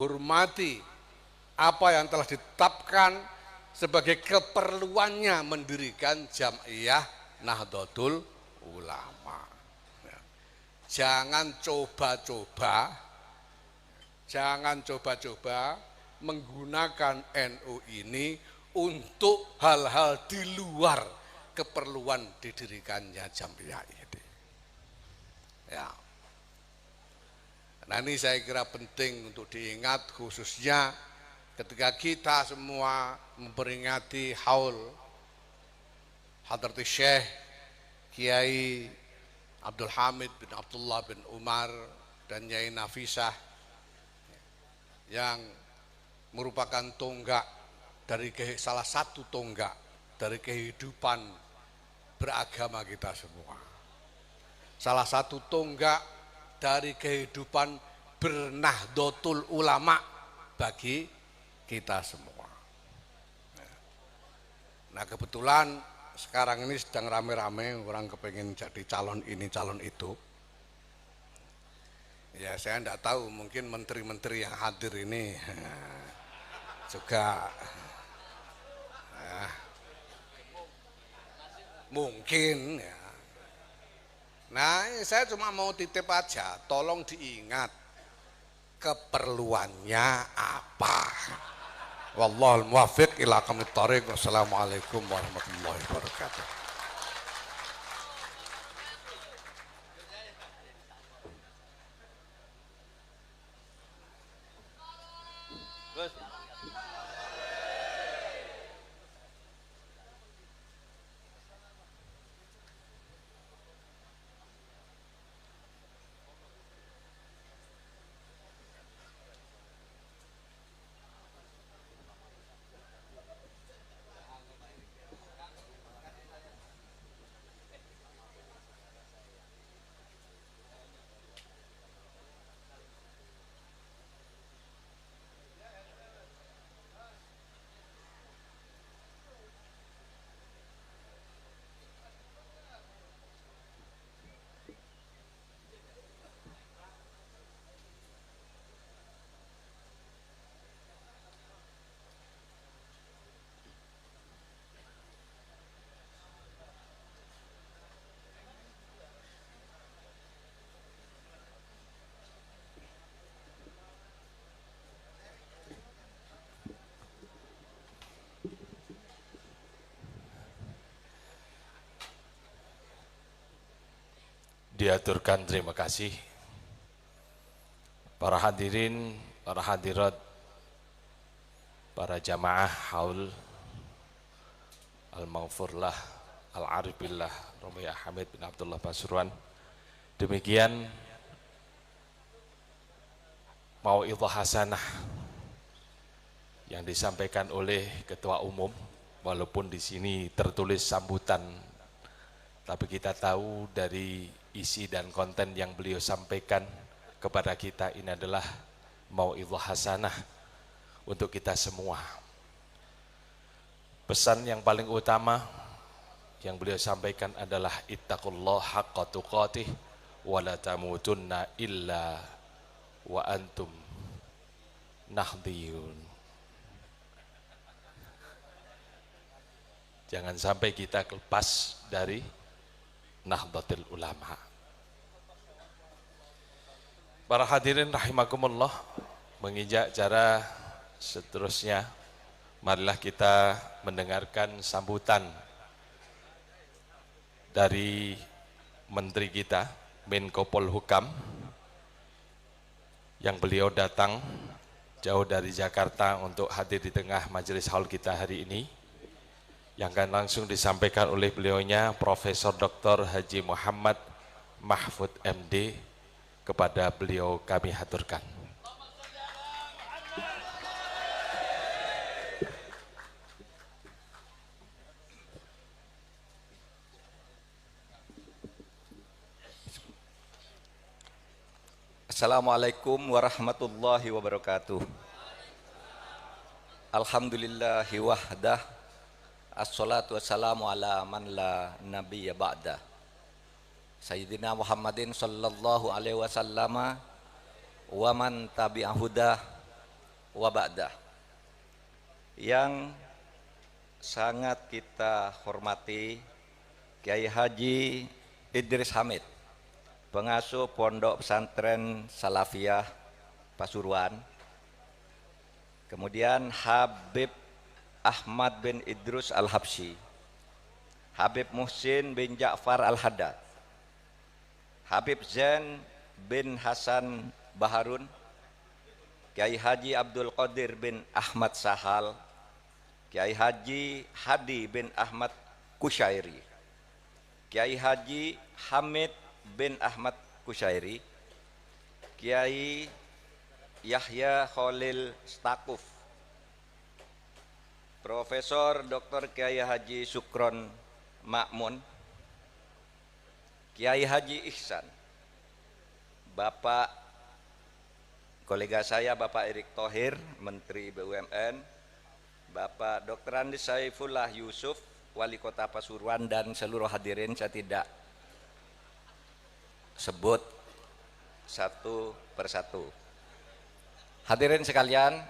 hormati apa yang telah ditetapkan sebagai keperluannya mendirikan Jam'iyah Nahdlatul Ulama. Jangan coba-coba menggunakan NU ini untuk hal-hal di luar keperluan didirikannya Jam'iyah ini. Ya. Nah, ini saya kira penting untuk diingat, khususnya ketika kita semua memperingati haul Hadratus Syekh Kiai Abdul Hamid bin Abdullah bin Umar dan Nyai Nafisah yang merupakan tonggak dari salah satu tonggak dari kehidupan beragama kita semua. Salah satu tonggak dari kehidupan bernahdlatul ulama bagi kita semua. Nah, kebetulan sekarang ini sedang rame-rame orang kepengen jadi calon ini calon itu. Ya, saya tidak tahu, mungkin menteri-menteri yang hadir ini juga mungkin ya. Nah, saya cuma mau titip aja, tolong diingat keperluannya apa. Wallahul muwaffiq ila aqwamit thoriq. Wassalamualaikum warahmatullahi wabarakatuh. Diaturkan terima kasih para hadirin, para hadirat, para jamaah haul Al-Maghfurlah Al-Arifillah Romiah Hamid bin Abdullah Pasuruan. Demikian mau'idhah hasanah yang disampaikan oleh Ketua Umum, walaupun di sini tertulis sambutan, tapi kita tahu dari isi dan konten yang beliau sampaikan kepada kita ini adalah mau'idhah hasanah untuk kita semua. Pesan yang paling utama yang beliau sampaikan adalah ittaqullaha haqqa tuqatih wa la tamutunna illa wa antum nahdiyun. Jangan sampai kita lepas dari Nahdlatul Ulama. Para hadirin rahimakumullah, menginjak cara seterusnya, marilah kita mendengarkan sambutan dari Menteri kita, Menko Polhukam, yang beliau datang jauh dari Jakarta untuk hadir di tengah majelis haul kita hari ini, yang akan langsung disampaikan oleh beliaunya Profesor Dr. Haji Muhammad Mahfud MD. Kepada beliau kami haturkan. Assalamualaikum warahmatullahi wabarakatuh. Alhamdulillahi wahdah. Assalatu wassalamu ala man la nabiyya ba'da. Sayyidina Muhammadin sallallahu alaihi wasallam wa man tabi'ahudah wa ba'dah. Yang sangat kita hormati Kiai Haji Idris Hamid, pengasuh Pondok Pesantren Salafiyah Pasuruan. Kemudian Habib Ahmad bin Idrus Al-Habsyi, Habib Muhsin bin Ja'far Al-Haddad, Habib Zain bin Hasan Baharun, Kiai Haji Abdul Qadir bin Ahmad Sahal, Kiai Haji Hadi bin Ahmad Kusyairi, Kiai Haji Hamid bin Ahmad Kusyairi, Kiai Yahya Khalil Stakuf, Profesor Dr. Kiai Haji Sukron Makmun, Kiai Haji Ihsan, Bapak kolega saya Bapak Erick Thohir, Menteri BUMN, Bapak Dr. Andi Saifullah Yusuf, Wali Kota Pasuruan, dan seluruh hadirin saya tidak sebut satu persatu. Hadirin sekalian,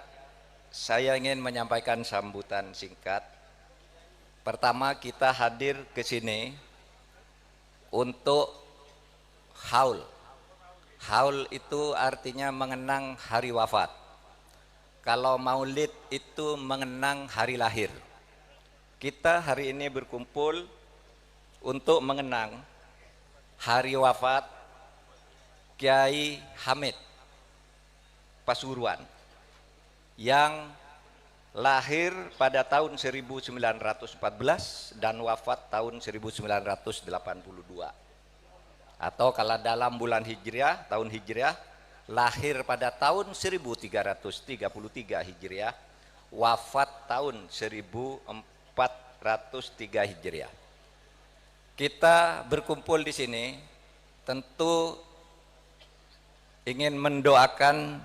saya ingin menyampaikan sambutan singkat. Pertama, kita hadir ke sini untuk haul. Haul itu artinya mengenang hari wafat. Kalau maulid itu mengenang hari lahir. Kita hari ini berkumpul untuk mengenang hari wafat Kiai Hamid Pasuruan yang lahir pada tahun 1914 dan wafat tahun 1982. Atau kalau dalam bulan Hijriah, tahun Hijriah, lahir pada tahun 1333 Hijriah, wafat tahun 1403 Hijriah. Kita berkumpul di sini tentu ingin mendoakan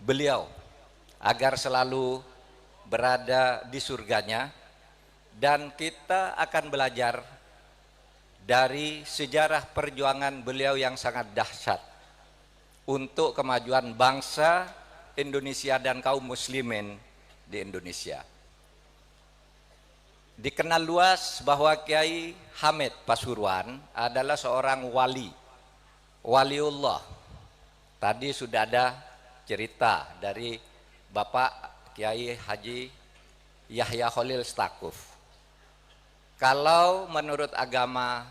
beliau agar selalu berada di surganya, dan kita akan belajar dari sejarah perjuangan beliau yang sangat dahsyat untuk kemajuan bangsa Indonesia dan kaum muslimin di Indonesia. Dikenal luas bahwa Kiai Hamid Pasuruan adalah seorang waliullah. Tadi sudah ada cerita dari Bapak Kiai Haji Yahya Khalil Stakuf. Kalau menurut agama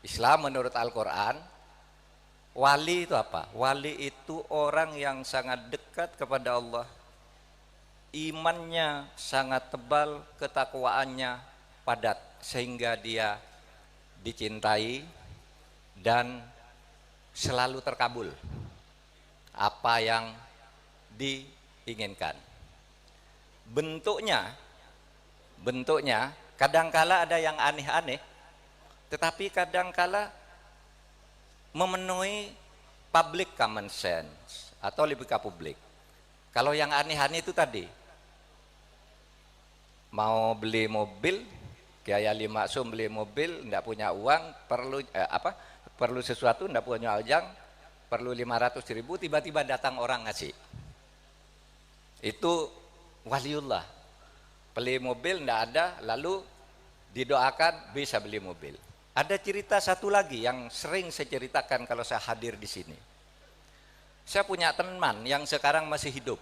Islam, menurut Al-Quran, wali itu apa? Wali itu orang yang sangat dekat kepada Allah, imannya sangat tebal, ketakwaannya padat, sehingga dia dicintai dan selalu terkabul apa yang diinginkan. Bentuknya kadangkala ada yang aneh-aneh, tetapi kadangkala memenuhi public common sense atau logika publik. Kalau yang aneh-aneh itu tadi, mau beli mobil, Kiai Ali Maksum beli mobil, tidak punya uang, perlu sesuatu, tidak punya uang, perlu 500.000, tiba-tiba datang orang ngasih. Itu waliullah. Beli mobil tidak ada, lalu didoakan bisa beli mobil. Ada cerita satu lagi yang sering saya ceritakan kalau saya hadir di sini. Saya punya teman yang sekarang masih hidup.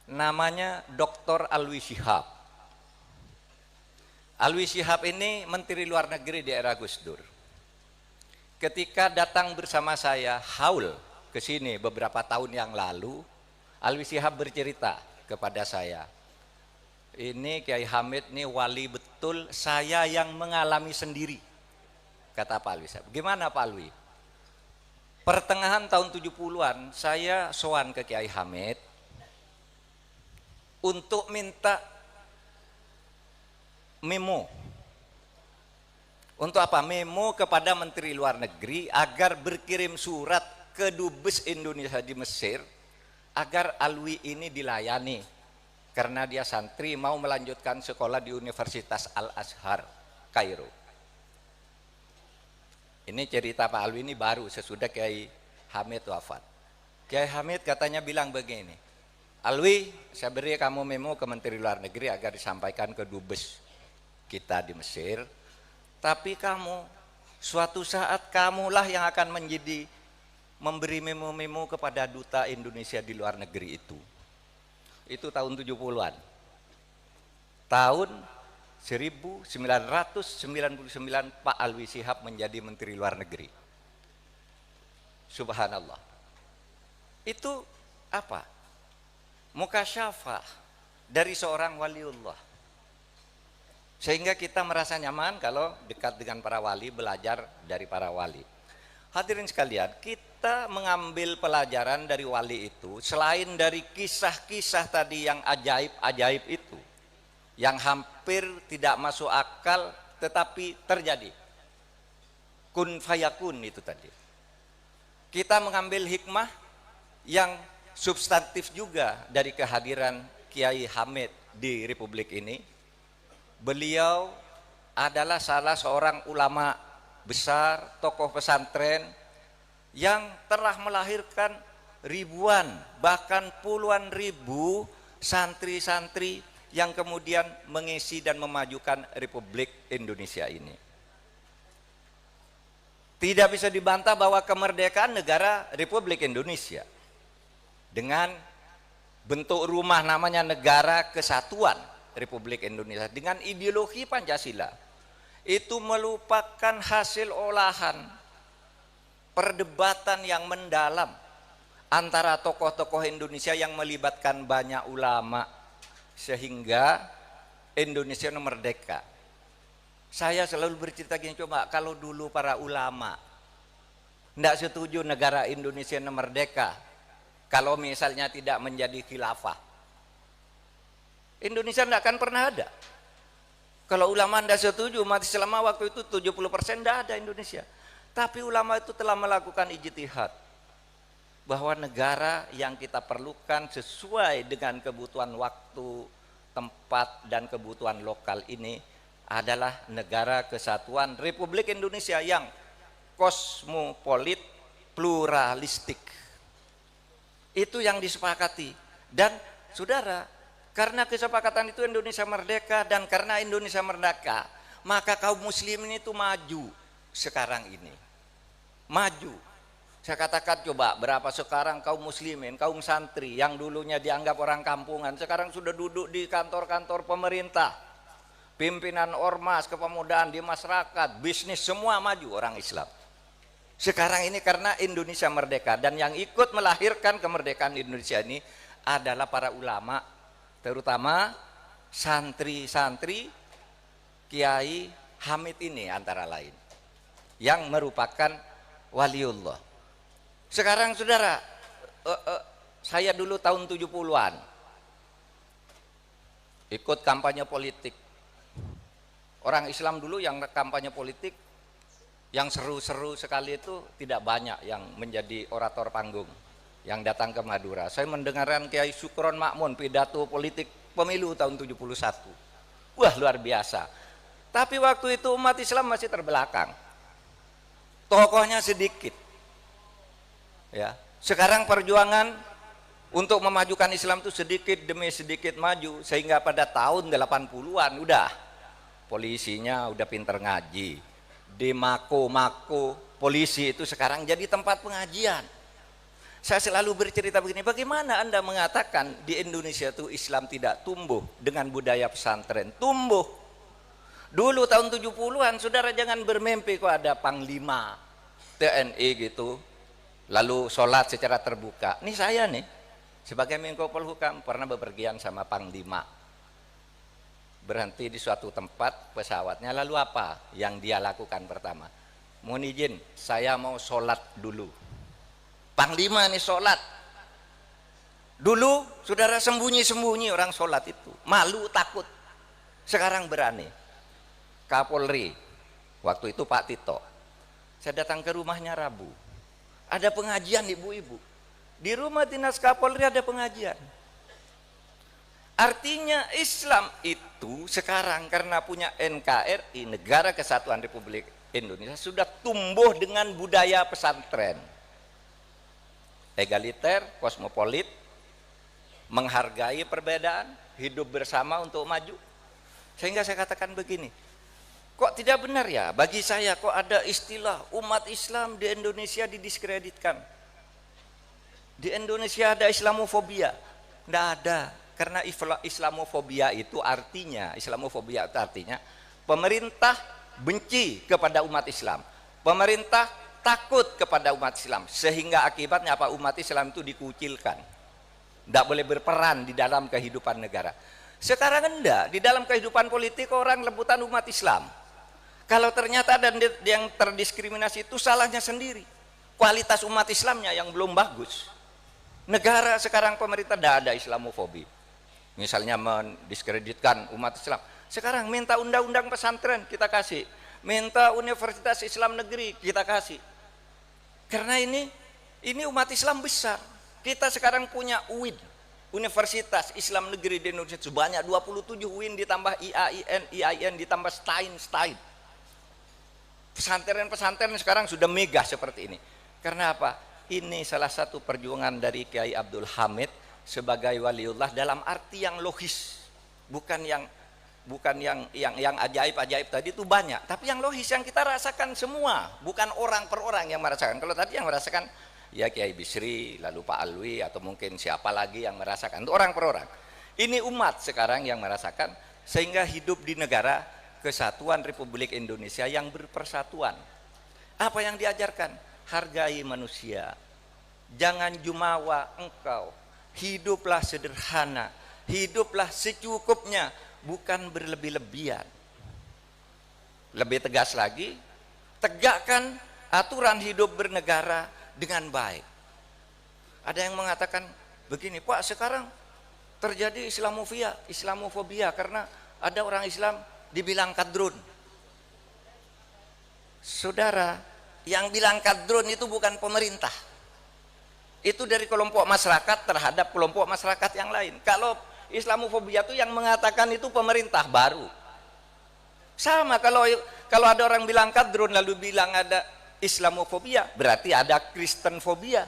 Namanya Dr. Alwi Shihab. Alwi Shihab ini Menteri Luar Negeri di era Gus Dur. Ketika datang bersama saya haul ke sini beberapa tahun yang lalu, Alwi Shihab bercerita kepada saya, ini Kiai Hamid ini wali betul, saya yang mengalami sendiri, kata Pak Alwi. Gimana Pak Alwi? Pertengahan tahun 70-an saya sowan ke Kiai Hamid untuk minta memo. Untuk apa? Memo kepada Menteri Luar Negeri agar berkirim surat ke Dubes Indonesia di Mesir agar Alwi ini dilayani. Karena dia santri mau melanjutkan sekolah di Universitas Al-Azhar, Kairo. Ini cerita Pak Alwi ini baru sesudah Kiai Hamid wafat. Kiai Hamid katanya bilang begini, Alwi, saya beri kamu memo ke Menteri Luar Negeri agar disampaikan ke Dubes kita di Mesir. Tapi kamu, suatu saat kamulah yang akan menjadi memberi memo-memo kepada duta Indonesia di luar negeri itu. Itu tahun 70-an. Tahun 1999 Pak Alwi Shihab menjadi Menteri Luar Negeri. Subhanallah. Itu apa? Mukasyafah dari seorang waliullah. Sehingga kita merasa nyaman kalau dekat dengan para wali, belajar dari para wali. Hadirin sekalian, kita mengambil pelajaran dari wali itu, selain dari kisah-kisah tadi yang ajaib-ajaib itu, yang hampir tidak masuk akal tetapi terjadi. Kun fayakun itu tadi. Kita mengambil hikmah yang substantif juga dari kehadiran Kiai Hamid di Republik ini. Beliau adalah salah seorang ulama besar, tokoh pesantren yang telah melahirkan ribuan, bahkan puluhan ribu santri-santri yang kemudian mengisi dan memajukan Republik Indonesia ini. Tidak bisa dibantah bahwa kemerdekaan negara Republik Indonesia dengan bentuk rumah namanya Negara Kesatuan Republik Indonesia dengan ideologi Pancasila itu merupakan hasil olahan perdebatan yang mendalam antara tokoh-tokoh Indonesia yang melibatkan banyak ulama sehingga Indonesia merdeka. Saya selalu bercerita gini, coba kalau dulu para ulama tidak setuju negara Indonesia merdeka, kalau misalnya tidak menjadi khilafah, Indonesia tidak akan pernah ada. Kalau ulama tidak setuju, umat Islam waktu itu 70% tidak ada Indonesia. Tapi ulama itu telah melakukan ijtihad bahwa negara yang kita perlukan sesuai dengan kebutuhan waktu, tempat, dan kebutuhan lokal ini adalah Negara Kesatuan Republik Indonesia yang kosmopolit, pluralistik. Itu yang disepakati. Dan saudara, karena kesepakatan itu Indonesia merdeka, dan karena Indonesia merdeka, maka kaum muslimin itu maju sekarang ini. Maju. Saya katakan coba berapa sekarang kaum muslimin, kaum santri yang dulunya dianggap orang kampungan, sekarang sudah duduk di kantor-kantor pemerintah, pimpinan ormas, kepemudaan di masyarakat, bisnis, semua maju orang Islam. Sekarang ini karena Indonesia merdeka, dan yang ikut melahirkan kemerdekaan Indonesia ini adalah para ulama, terutama santri-santri Kiai Hamid ini antara lain, yang merupakan waliullah. Sekarang saudara, saya dulu tahun 70-an ikut kampanye politik. Orang Islam dulu yang kampanye politik yang seru-seru sekali itu tidak banyak yang menjadi orator panggung yang datang ke Madura. Saya mendengarkan Kiai Sukron Makmun pidato politik pemilu tahun 71. Wah, luar biasa. Tapi waktu itu umat Islam masih terbelakang. Tokohnya sedikit. Ya, sekarang perjuangan untuk memajukan Islam itu sedikit demi sedikit maju, sehingga pada tahun 80-an udah polisinya udah pinter ngaji. Di mako-mako polisi itu sekarang jadi tempat pengajian. Saya selalu bercerita begini, bagaimana Anda mengatakan di Indonesia itu Islam tidak tumbuh dengan budaya pesantren? Tumbuh. Dulu tahun 70-an, saudara jangan bermimpi kok ada panglima TNI gitu, lalu sholat secara terbuka. Ini saya nih, sebagai Menko Polhukam pernah bepergian sama panglima. Berhenti di suatu tempat pesawatnya, lalu apa yang dia lakukan pertama? Mohon izin, saya mau sholat dulu. Panglima nih sholat. Dulu saudara sembunyi-sembunyi orang sholat itu, malu takut. Sekarang berani. Kapolri, waktu itu Pak Tito, saya datang ke rumahnya Rabu, ada pengajian ibu-ibu. Di rumah dinas Kapolri ada pengajian. Artinya Islam itu sekarang karena punya NKRI, Negara Kesatuan Republik Indonesia, sudah tumbuh dengan budaya pesantren. Egaliter, kosmopolit, menghargai perbedaan, hidup bersama untuk maju. Sehingga saya katakan begini, kok tidak benar ya bagi saya kok ada istilah umat Islam di Indonesia didiskreditkan. Di Indonesia ada Islamofobia. Tidak ada, karena Islamofobia itu artinya pemerintah benci kepada umat Islam. Pemerintah takut kepada umat Islam, sehingga akibatnya apa? Umat Islam itu dikucilkan, tidak boleh berperan di dalam kehidupan negara. Sekarang enggak, di dalam kehidupan politik orang rebutan umat Islam. Kalau ternyata ada yang terdiskriminasi, itu salahnya sendiri, kualitas umat Islamnya yang belum bagus. Negara sekarang pemerintah tidak ada Islamofobi, misalnya mendiskreditkan umat Islam. Sekarang minta undang-undang pesantren kita kasih, minta Universitas Islam Negeri kita kasih. Karena ini umat Islam besar. Kita sekarang punya UIN, Universitas Islam Negeri di Indonesia sebanyak 27 UIN ditambah IAIN ditambah STAIN. Pesantren-pesantren sekarang sudah megah seperti ini. Karena apa? Ini salah satu perjuangan dari Kiai Abdul Hamid sebagai waliullah dalam arti yang logis, bukan yang ajaib-ajaib tadi itu banyak, tapi yang logis yang kita rasakan semua, bukan orang per orang yang merasakan. Kalau tadi yang merasakan ya Kiai Bisri, lalu Pak Alwi, atau mungkin siapa lagi yang merasakan, itu orang per orang. Ini umat sekarang yang merasakan, sehingga hidup di negara kesatuan Republik Indonesia yang berpersatuan. Apa yang diajarkan? Hargai manusia, jangan jumawa engkau, hiduplah sederhana, hiduplah secukupnya, bukan berlebih-lebihan. Lebih tegas lagi, tegakkan aturan hidup bernegara dengan baik. Ada yang mengatakan begini, Pak, sekarang terjadi Islamofobia karena ada orang Islam dibilang kadrun. Saudara, yang bilang kadrun itu bukan pemerintah, itu dari kelompok masyarakat terhadap kelompok masyarakat yang lain. Kalau Islamofobia itu yang mengatakan itu pemerintah baru. Sama kalau ada orang bilang kadrun lalu bilang ada Islamofobia, berarti ada Kristenfobia.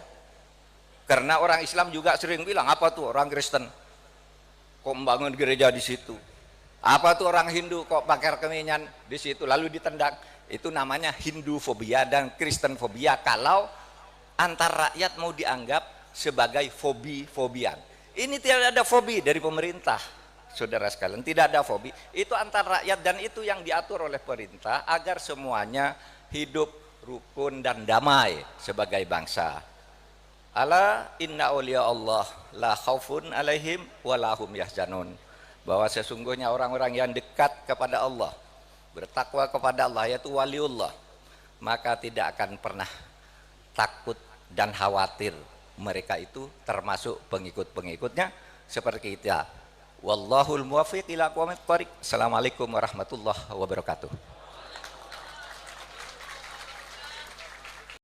Karena orang Islam juga sering bilang, apa tuh orang Kristen kok membangun gereja di situ? Apa tuh orang Hindu kok pakai kemenyan di situ lalu ditendang? Itu namanya Hindufobia dan Kristenfobia kalau antar rakyat mau dianggap sebagai fobian. Ini tidak ada fobi dari pemerintah, saudara sekalian, tidak ada fobi. Itu antar rakyat dan itu yang diatur oleh pemerintah agar semuanya hidup rukun dan damai sebagai bangsa. Ala inna awliya Allah la khaufun alaihim walahum yahzanun. Bahwa sesungguhnya orang-orang yang dekat kepada Allah, bertakwa kepada Allah, yaitu waliullah, maka tidak akan pernah takut dan khawatir. Mereka itu termasuk pengikut-pengikutnya seperti kita. Wallahul muwaffiq ila aqwamit thoriq. Assalamualaikum warahmatullahi wabarakatuh.